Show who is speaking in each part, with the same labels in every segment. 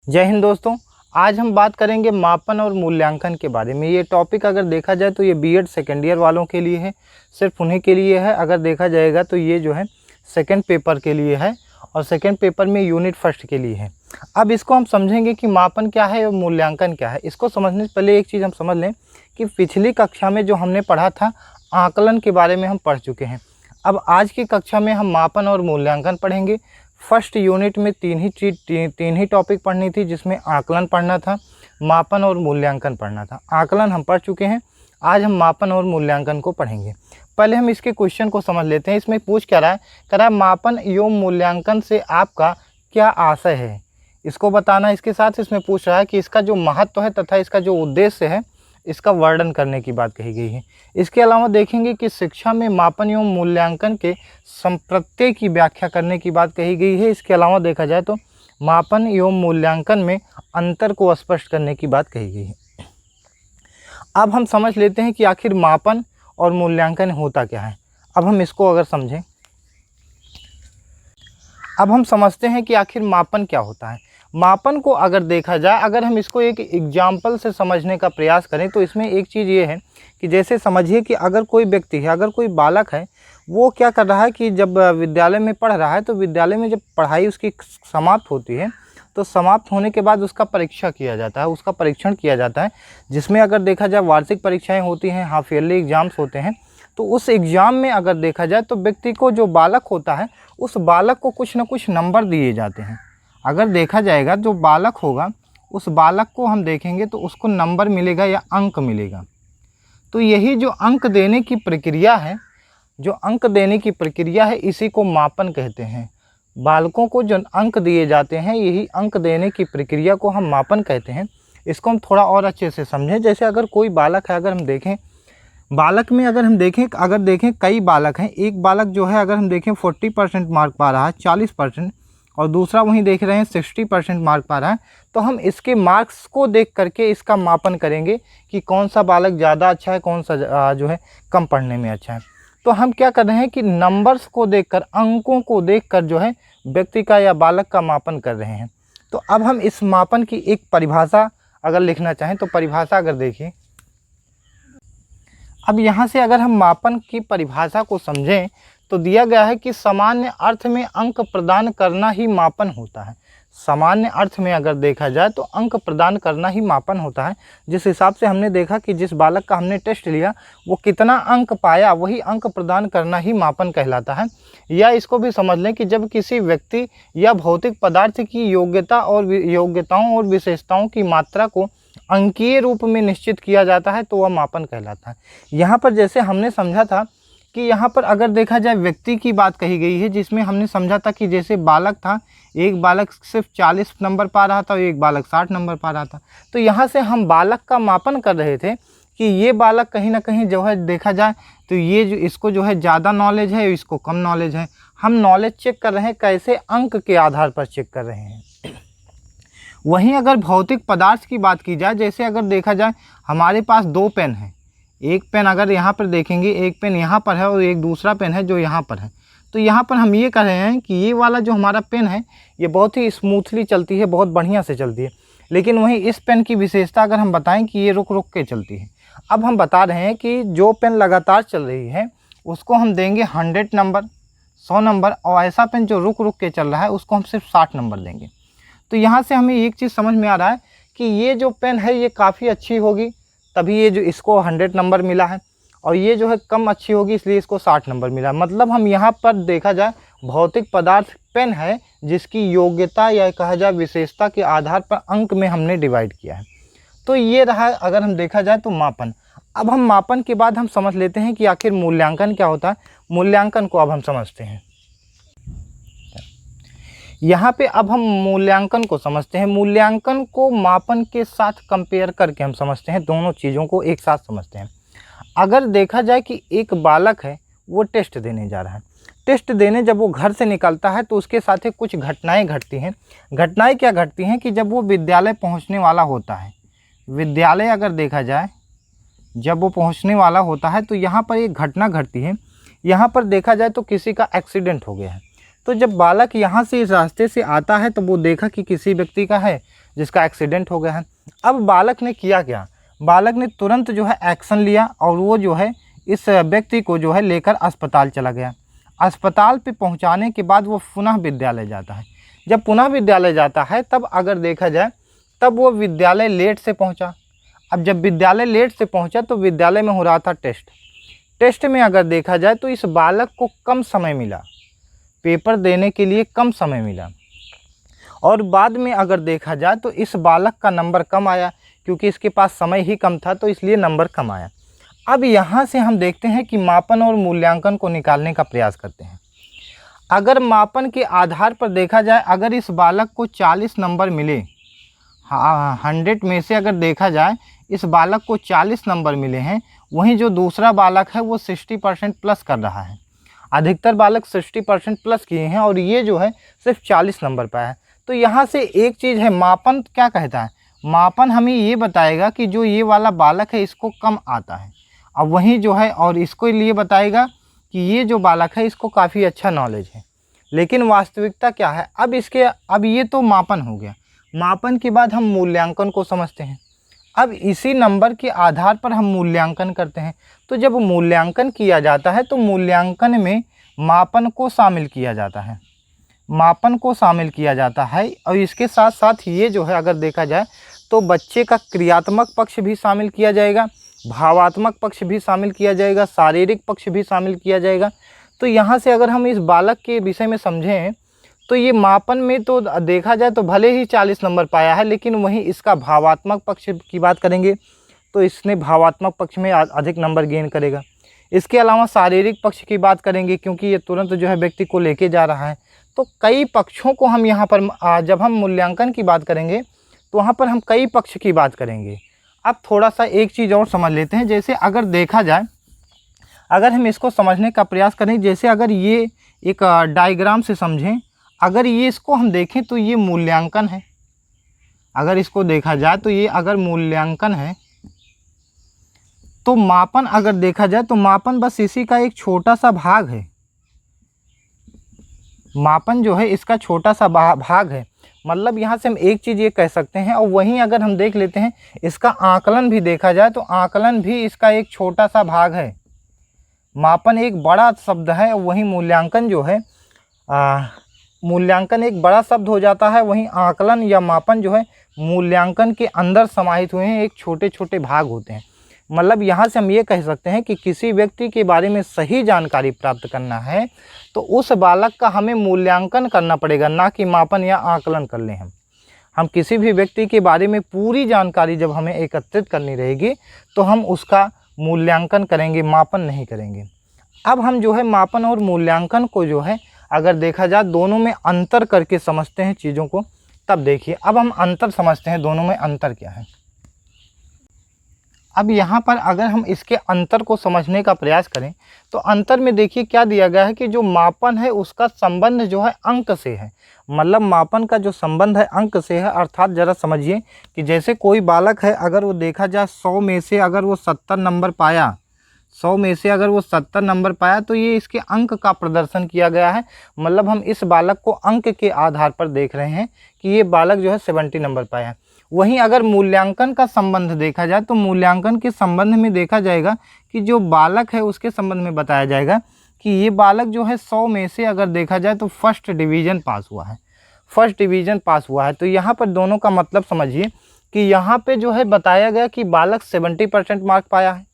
Speaker 1: जय हिंद दोस्तों। आज हम बात करेंगे मापन और मूल्यांकन के बारे में। ये टॉपिक अगर देखा जाए तो ये बीएड सेकेंड ईयर वालों के लिए है, सिर्फ उन्हीं के लिए है। अगर देखा जाएगा तो ये जो है सेकेंड पेपर के लिए है और सेकेंड पेपर में यूनिट फर्स्ट के लिए है। अब इसको हम समझेंगे कि मापन क्या है और मूल्यांकन क्या है। इसको समझने से पहले एक चीज़ हम समझ लें कि पिछली कक्षा में जो हमने पढ़ा था आकलन के बारे में हम पढ़ चुके हैं। अब आज की कक्षा में हम मापन और मूल्यांकन पढ़ेंगे। फर्स्ट यूनिट में तीन ही टॉपिक पढ़नी थी, जिसमें आकलन पढ़ना था, मापन और मूल्यांकन पढ़ना था। आकलन हम पढ़ चुके हैं, आज हम मापन और मूल्यांकन को पढ़ेंगे। पहले हम इसके क्वेश्चन को समझ लेते हैं। इसमें पूछ क्या रहा है, कह रहा है मापन एवं मूल्यांकन से आपका क्या आशय है, इसको बताना। इसके साथ इसमें पूछ रहा है कि इसका जो महत्व है तथा इसका जो उद्देश्य है इसका वर्णन करने की बात कही गई है। इसके अलावा देखेंगे कि शिक्षा में मापन एवं मूल्यांकन के संप्रत्यय की व्याख्या करने की बात कही गई है। इसके अलावा देखा जाए तो मापन एवं मूल्यांकन में अंतर को स्पष्ट करने की बात कही गई है। अब हम समझ लेते हैं कि आखिर मापन और मूल्यांकन होता क्या है। अब हम इसको अगर समझें, अब हम समझते हैं कि आखिर मापन क्या होता है। मापन को अगर देखा जाए, अगर हम इसको एक एग्जाम्पल से समझने का प्रयास करें तो इसमें एक चीज़ ये है कि जैसे समझिए कि अगर कोई व्यक्ति है, अगर कोई बालक है, वो क्या कर रहा है कि जब विद्यालय में पढ़ रहा है तो विद्यालय में जब पढ़ाई उसकी समाप्त होती है तो समाप्त होने के बाद उसका परीक्षा किया जाता है, उसका परीक्षण किया जाता है, जिसमें अगर देखा जाए वार्षिक परीक्षाएँ होती हैं, हाफ ईयरली एग्जाम्स होते हैं। तो उस एग्ज़ाम में अगर देखा जाए तो व्यक्ति को, जो बालक होता है, उस बालक को कुछ न कुछ नंबर दिए जाते हैं। अगर देखा जाएगा जो बालक होगा उस बालक को हम देखेंगे तो उसको नंबर मिलेगा या अंक मिलेगा। तो यही जो अंक देने की प्रक्रिया है, जो अंक देने की प्रक्रिया है, इसी को मापन कहते हैं। बालकों को जो अंक दिए जाते हैं, यही अंक देने की प्रक्रिया को हम मापन कहते हैं। इसको हम थोड़ा और अच्छे से समझें। जैसे अगर कोई बालक है, अगर हम देखें बालक में, अगर हम देखें, अगर देखें कई बालक हैं, एक बालक जो है अगर हम देखें 40% मार्क पा रहा है, 40%, और दूसरा वहीं देख रहे हैं 60% मार्क पा रहा है, तो हम इसके मार्क्स को देख करके इसका मापन करेंगे कि कौन सा बालक ज़्यादा अच्छा है, कौन सा जो है कम पढ़ने में अच्छा है। तो हम क्या कर रहे हैं कि नंबर्स को देखकर, अंकों को देखकर जो है व्यक्ति का या बालक का मापन कर रहे हैं। तो अब हम इस मापन की एक परिभाषा अगर लिखना चाहें तो परिभाषा अगर देखिए, अब यहाँ से अगर हम मापन की परिभाषा को समझें तो दिया गया है कि सामान्य अर्थ में अंक प्रदान करना ही मापन होता है। सामान्य अर्थ में अगर देखा जाए तो अंक प्रदान करना ही मापन होता है। जिस हिसाब से हमने देखा कि जिस बालक का हमने टेस्ट लिया वो कितना अंक पाया, वही अंक प्रदान करना ही मापन कहलाता है। या इसको भी समझ लें कि जब किसी व्यक्ति या भौतिक पदार्थ की योग्यताओं और विशेषताओं की मात्रा को अंकीय रूप में निश्चित किया जाता है तो वह मापन कहलाता है। यहाँ पर जैसे हमने समझा था कि यहाँ पर अगर देखा जाए व्यक्ति की बात कही गई है, जिसमें हमने समझा था कि जैसे बालक था, एक बालक सिर्फ 40 नंबर पा रहा था और एक बालक 60 नंबर पा रहा था। तो यहाँ से हम बालक का मापन कर रहे थे कि ये बालक कहीं ना कहीं जो है देखा जाए तो ये जो इसको जो है ज़्यादा नॉलेज है, इसको कम नॉलेज है। हम नॉलेज चेक कर रहे हैं, कैसे अंक के आधार पर चेक कर रहे हैं। वहीं अगर भौतिक पदार्थ की बात की जाए, जैसे अगर देखा जाए हमारे पास दो पेन हैं, एक पेन अगर यहाँ पर देखेंगे, एक पेन यहाँ पर है और एक दूसरा पेन है जो यहाँ पर है। तो यहाँ पर हम ये कह रहे हैं कि ये वाला जो हमारा पेन है ये बहुत ही स्मूथली चलती है, बहुत बढ़िया से चलती है। लेकिन वहीं इस पेन की विशेषता अगर हम बताएं कि ये रुक रुक के चलती है। अब हम बता रहे हैं कि जो पेन लगातार चल रही है उसको हम देंगे 100 नंबर, 100 नंबर, और ऐसा पेन जो रुक रुक के चल रहा है उसको हम सिर्फ 60 नंबर देंगे। तो यहाँ से हमें एक चीज़ समझ में आ रहा है कि ये जो पेन है ये काफ़ी अच्छी होगी, तभी ये जो इसको 100 नंबर मिला है, और ये जो है कम अच्छी होगी इसलिए इसको 60 नंबर मिला। मतलब हम यहाँ पर देखा जाए भौतिक पदार्थ पेन है जिसकी योग्यता या कहा जाए विशेषता के आधार पर अंक में हमने डिवाइड किया है। तो ये रहा अगर हम देखा जाए तो मापन। अब हम मापन के बाद हम समझ लेते हैं कि आखिर मूल्यांकन क्या होता है। मूल्यांकन को अब हम समझते हैं। यहाँ पे अब हम मूल्यांकन को समझते हैं। मूल्यांकन को मापन के साथ कंपेयर करके हम समझते हैं, दोनों चीज़ों को एक साथ समझते हैं। अगर देखा जाए कि एक बालक है वो टेस्ट देने जा रहा है, टेस्ट देने जब वो घर से निकलता है तो उसके साथ ही कुछ घटनाएं घटती हैं। घटनाएं क्या घटती हैं कि जब वो विद्यालय पहुंचने वाला होता है, विद्यालय अगर देखा जाए जब वो पहुंचने वाला होता है तो यहाँ पर एक घटना घटती है। यहाँ पर देखा जाए तो किसी का एक्सीडेंट हो गया है। तो जब बालक यहाँ से इस रास्ते से आता है तो वो देखा कि किसी व्यक्ति का है जिसका एक्सीडेंट हो गया है। अब बालक ने किया क्या, बालक ने तुरंत जो है एक्शन लिया और वो जो है इस व्यक्ति को जो है लेकर अस्पताल चला गया। अस्पताल पे पहुंचाने के बाद वो पुनः विद्यालय जाता है। जब पुनः विद्यालय जाता है तब अगर देखा जाए तब वो विद्यालय लेट से पहुंचा। अब जब विद्यालय लेट से पहुंचा तो विद्यालय में हो रहा था टेस्ट में अगर देखा जाए तो इस बालक को कम समय मिला, पेपर देने के लिए कम समय मिला, और बाद में अगर देखा जाए तो इस बालक का नंबर कम आया, क्योंकि इसके पास समय ही कम था तो इसलिए नंबर कम आया। अब यहाँ से हम देखते हैं कि मापन और मूल्यांकन को निकालने का प्रयास करते हैं। अगर मापन के आधार पर देखा जाए, अगर इस बालक को 40 नंबर मिले, 100 में से अगर देखा जाए इस बालक को 40 नंबर मिले हैं, वहीं जो दूसरा बालक है वो 60% प्लस कर रहा है। अधिकतर बालक 60% प्लस किए हैं और ये जो है सिर्फ 40 नंबर पाया है। तो यहाँ से एक चीज़ है, मापन क्या कहता है, मापन हमें ये बताएगा कि जो ये वाला बालक है इसको कम आता है, अब वहीं जो है और इसको लिए बताएगा कि ये जो बालक है इसको काफ़ी अच्छा नॉलेज है। लेकिन वास्तविकता क्या है, अब ये तो मापन हो गया। मापन के बाद हम मूल्यांकन को समझते हैं। अब इसी नंबर के आधार पर हम मूल्यांकन करते हैं। तो जब मूल्यांकन किया जाता है तो मूल्यांकन में मापन को शामिल किया जाता है, मापन को शामिल किया जाता है। और इसके साथ साथ ये जो है अगर देखा जाए तो बच्चे का क्रियात्मक पक्ष भी शामिल किया जाएगा, भावात्मक पक्ष भी शामिल किया जाएगा, शारीरिक पक्ष भी शामिल किया जाएगा। तो यहाँ से अगर हम इस बालक के विषय में समझें तो ये मापन में तो देखा जाए तो भले ही 40 नंबर पाया है, लेकिन वहीं इसका भावात्मक पक्ष की बात करेंगे तो इसने भावात्मक पक्ष में अधिक नंबर गेन करेगा। इसके अलावा शारीरिक पक्ष की बात करेंगे, क्योंकि ये तुरंत जो है व्यक्ति को लेके जा रहा है। तो कई पक्षों को हम यहाँ पर जब हम मूल्यांकन की बात करेंगे तो वहाँ पर हम कई पक्ष की बात करेंगे। अब थोड़ा सा एक चीज़ और समझ लेते हैं। जैसे अगर देखा जाए, अगर हम इसको समझने का प्रयास करें, जैसे अगर ये एक डायग्राम से समझें, अगर ये इसको हम देखें तो ये मूल्यांकन है। अगर इसको देखा जाए तो ये अगर मूल्यांकन है तो मापन अगर देखा जाए तो मापन बस इसी का एक छोटा सा भाग है। मापन जो है इसका छोटा सा भाग है। मतलब यहाँ से हम एक चीज़ ये कह सकते हैं। और वहीं अगर हम देख लेते हैं इसका आकलन भी देखा जाए तो आकलन भी इसका एक छोटा सा भाग है। मापन एक बड़ा शब्द है और वहीं मूल्यांकन जो है मूल्यांकन एक बड़ा शब्द हो जाता है, वहीं आकलन या मापन जो है मूल्यांकन के अंदर समाहित हुए हैं, एक छोटे छोटे भाग होते हैं। मतलब यहाँ से हम ये कह सकते हैं कि किसी व्यक्ति के बारे में सही जानकारी प्राप्त करना है तो उस बालक का हमें मूल्यांकन करना पड़ेगा, ना कि मापन या आकलन कर लें। हम किसी भी व्यक्ति के बारे में पूरी जानकारी जब हमें एकत्रित करनी रहेगी तो हम उसका मूल्यांकन करेंगे, मापन नहीं करेंगे। अब हम जो है मापन और मूल्यांकन को जो है अगर देखा जाए दोनों में अंतर करके समझते हैं चीज़ों को। तब देखिए अब हम अंतर समझते हैं, दोनों में अंतर क्या है। अब यहाँ पर अगर हम इसके अंतर को समझने का प्रयास करें तो अंतर में देखिए क्या दिया गया है कि जो मापन है उसका संबंध जो है अंक से है। मतलब मापन का जो संबंध है अंक से है। अर्थात ज़रा समझिए कि जैसे कोई बालक है, अगर वो देखा जाए 100 में से अगर वो 70 नंबर पाया, 100 में से अगर वो 70 नंबर पाया तो ये इसके अंक का प्रदर्शन किया गया है। मतलब हम इस बालक को अंक के आधार पर देख रहे हैं कि ये बालक जो है 70 नंबर पाया है। वहीं अगर मूल्यांकन का संबंध देखा जाए तो मूल्यांकन के संबंध में देखा जाएगा कि जो बालक है उसके संबंध में बताया जाएगा कि ये बालक जो है 100 में से अगर देखा जाए तो फर्स्ट डिवीज़न पास हुआ है, फर्स्ट डिवीज़न पास हुआ है। तो यहाँ पर दोनों का मतलब समझिए कि यहाँ पे जो है बताया गया कि बालक 70% मार्क पाया है,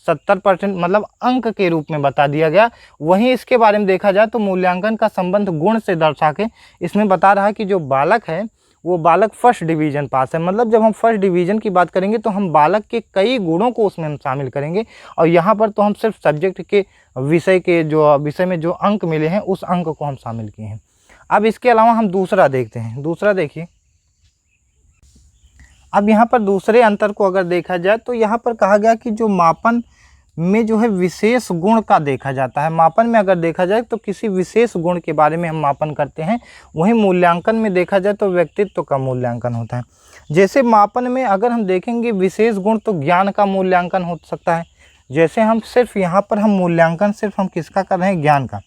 Speaker 1: 70% मतलब अंक के रूप में बता दिया गया। वहीं इसके बारे में देखा जाए तो मूल्यांकन का संबंध गुण से दर्शा के इसमें बता रहा है कि जो बालक है वो बालक फर्स्ट डिवीज़न पास है। मतलब जब हम फर्स्ट डिवीज़न की बात करेंगे तो हम बालक के कई गुणों को उसमें हम शामिल करेंगे। और यहाँ पर तो हम सिर्फ सब्जेक्ट के विषय में जो अंक मिले हैं उस अंक को हम शामिल किए हैं। अब इसके अलावा हम दूसरा देखते हैं। दूसरा देखिए, अब यहाँ पर दूसरे अंतर को अगर देखा जाए तो यहाँ पर कहा गया कि जो मापन में जो है विशेष गुण का देखा जाता है। मापन में अगर देखा जाए तो किसी विशेष गुण के बारे में हम मापन करते हैं, वहीं मूल्यांकन में देखा जाए तो व्यक्तित्व का मूल्यांकन होता है। जैसे मापन में अगर हम देखेंगे विशेष गुण तो ज्ञान का मूल्यांकन हो सकता है। जैसे हम सिर्फ यहाँ पर हम मूल्यांकन सिर्फ हम किसका कर रहे हैं, ज्ञान का।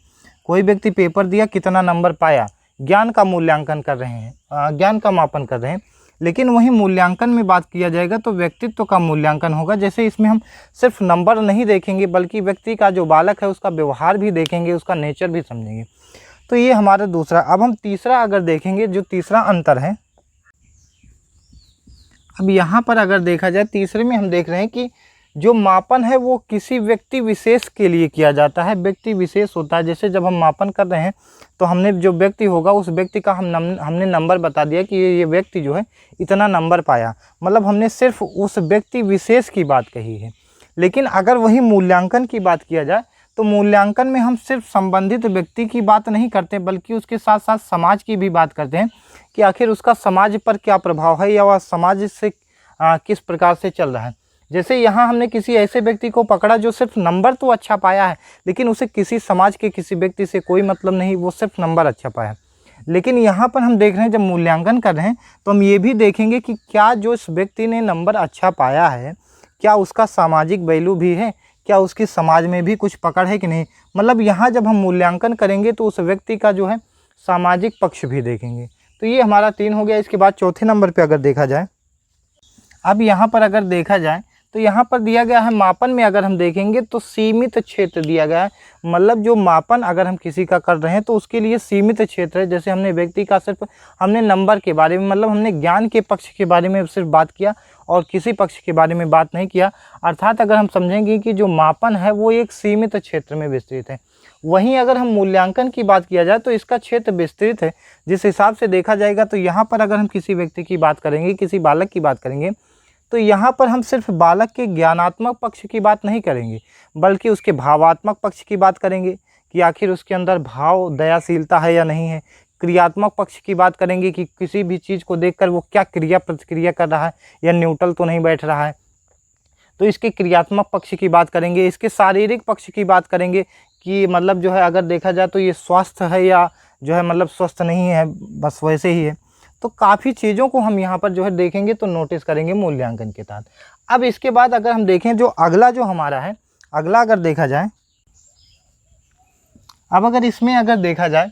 Speaker 1: कोई व्यक्ति पेपर दिया, कितना नंबर पाया, ज्ञान का मूल्यांकन कर रहे हैं, ज्ञान का मापन कर रहे हैं। लेकिन वहीं मूल्यांकन में बात किया जाएगा तो व्यक्तित्व का मूल्यांकन होगा। जैसे इसमें हम सिर्फ नंबर नहीं देखेंगे बल्कि व्यक्ति का जो बालक है उसका व्यवहार भी देखेंगे, उसका नेचर भी समझेंगे। तो ये हमारा दूसरा। अब हम तीसरा अगर देखेंगे, जो तीसरा अंतर है, अब यहाँ पर अगर देखा जाए तीसरे में हम देख रहे हैं कि जो मापन है वो किसी व्यक्ति विशेष के लिए किया जाता है, व्यक्ति विशेष होता है। जैसे जब हम मापन कर रहे हैं तो हमने जो व्यक्ति होगा उस व्यक्ति का हमने नंबर बता दिया कि ये व्यक्ति जो है इतना नंबर पाया, मतलब हमने सिर्फ उस व्यक्ति विशेष की बात कही है। लेकिन अगर वही मूल्यांकन की बात किया जाए तो मूल्यांकन में हम सिर्फ संबंधित व्यक्ति की बात नहीं करते बल्कि उसके साथ साथ समाज की भी बात करते हैं कि आखिर उसका समाज पर क्या प्रभाव है या वह समाज से किस प्रकार से चल रहा है। जैसे यहाँ हमने किसी ऐसे व्यक्ति को पकड़ा जो सिर्फ नंबर तो अच्छा पाया है लेकिन उसे किसी समाज के किसी व्यक्ति से कोई मतलब नहीं, वो सिर्फ नंबर अच्छा पाया। लेकिन यहाँ पर हम देख रहे हैं जब मूल्यांकन कर रहे हैं तो हम ये भी देखेंगे कि क्या जो इस व्यक्ति ने नंबर अच्छा पाया है क्या उसका सामाजिक वैल्यू भी है, क्या उसकी समाज में भी कुछ पकड़ है कि नहीं। मतलब यहाँ जब हम मूल्यांकन करेंगे तो उस व्यक्ति का जो है सामाजिक पक्ष भी देखेंगे। तो ये हमारा 3 हो गया। इसके बाद चौथे नंबर पे अगर देखा जाए, अब यहाँ पर अगर देखा जाए तो यहाँ पर दिया गया है मापन में अगर हम देखेंगे तो सीमित क्षेत्र दिया गया है। मतलब जो मापन अगर हम किसी का कर रहे हैं तो उसके लिए सीमित क्षेत्र है। जैसे हमने व्यक्ति का सिर्फ हमने नंबर के बारे में, मतलब हमने ज्ञान के पक्ष के बारे में सिर्फ बात किया और किसी पक्ष के बारे में बात नहीं किया। अर्थात अगर हम समझेंगे कि जो मापन है वो एक सीमित क्षेत्र में विस्तृत है। वहीं अगर हम मूल्यांकन की बात किया जाए तो इसका क्षेत्र विस्तृत है। जिस हिसाब से देखा जाएगा तो यहाँ पर अगर हम किसी व्यक्ति की बात करेंगे, किसी बालक की बात करेंगे, तो यहाँ पर हम सिर्फ बालक के ज्ञानात्मक पक्ष की बात नहीं करेंगे बल्कि उसके भावात्मक पक्ष की बात करेंगे कि आखिर उसके अंदर भाव दयाशीलता है या नहीं है। क्रियात्मक पक्ष की बात करेंगे कि किसी भी चीज़ को देखकर वो क्या क्रिया प्रतिक्रिया कर रहा है या न्यूट्रल तो नहीं बैठ रहा है। तो इसके क्रियात्मक पक्ष की बात करेंगे। इसके शारीरिक पक्ष की बात करेंगे कि मतलब जो है अगर देखा जाए तो ये स्वस्थ है या जो है मतलब स्वस्थ नहीं है, बस वैसे ही है। तो काफ़ी चीज़ों को हम यहाँ पर जो है देखेंगे तो नोटिस करेंगे मूल्यांकन के तहत। अब इसके बाद अगर हम देखें जो अगला जो हमारा है, अगला अगर देखा जाए, अब अगर इसमें अगर देखा जाए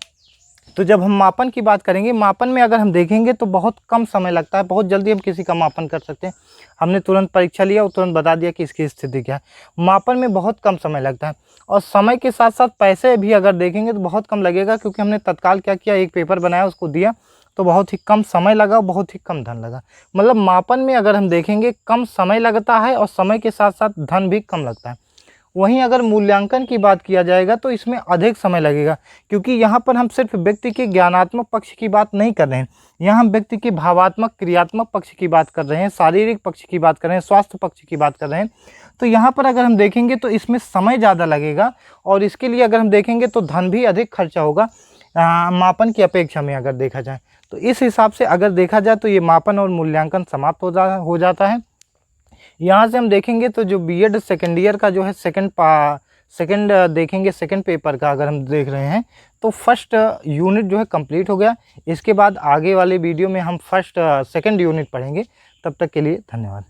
Speaker 1: तो जब हम मापन की बात करेंगे, मापन में अगर हम देखेंगे तो बहुत कम समय लगता है, बहुत जल्दी हम किसी का मापन कर सकते हैं। हमने तुरंत परीक्षा लिया और तुरंत बता दिया कि इसकी स्थिति क्या है। मापन में बहुत कम समय लगता है और समय के साथ साथ पैसे भी अगर देखेंगे तो बहुत कम लगेगा, क्योंकि हमने तत्काल क्या किया, एक पेपर बनाया उसको दिया तो बहुत ही कम समय लगा और बहुत ही कम धन लगा। मतलब मापन में अगर हम देखेंगे कम समय लगता है और समय के साथ साथ धन भी कम लगता है। वहीं अगर मूल्यांकन की बात किया जाएगा तो इसमें अधिक समय लगेगा, क्योंकि यहाँ पर हम सिर्फ व्यक्ति के ज्ञानात्मक पक्ष की बात नहीं कर रहे हैं, यहाँ हम व्यक्ति के भावात्मक क्रियात्मक पक्ष की बात कर रहे हैं, शारीरिक पक्ष की बात कर रहे हैं, स्वास्थ्य पक्ष की बात कर रहे हैं। तो यहाँ पर अगर हम देखेंगे तो इसमें समय ज़्यादा लगेगा और इसके लिए अगर हम देखेंगे तो धन भी अधिक खर्चा होगा मापन की अपेक्षा में अगर देखा जाए। तो इस हिसाब से अगर देखा जाए तो ये मापन और मूल्यांकन समाप्त हो जाता है। यहाँ से हम देखेंगे तो जो बीएड सेकेंड ईयर का जो है सेकेंड देखेंगे, सेकेंड पेपर का अगर हम देख रहे हैं तो फर्स्ट यूनिट जो है कंप्लीट हो गया। इसके बाद आगे वाले वीडियो में हम सेकेंड यूनिट पढ़ेंगे। तब तक के लिए धन्यवाद।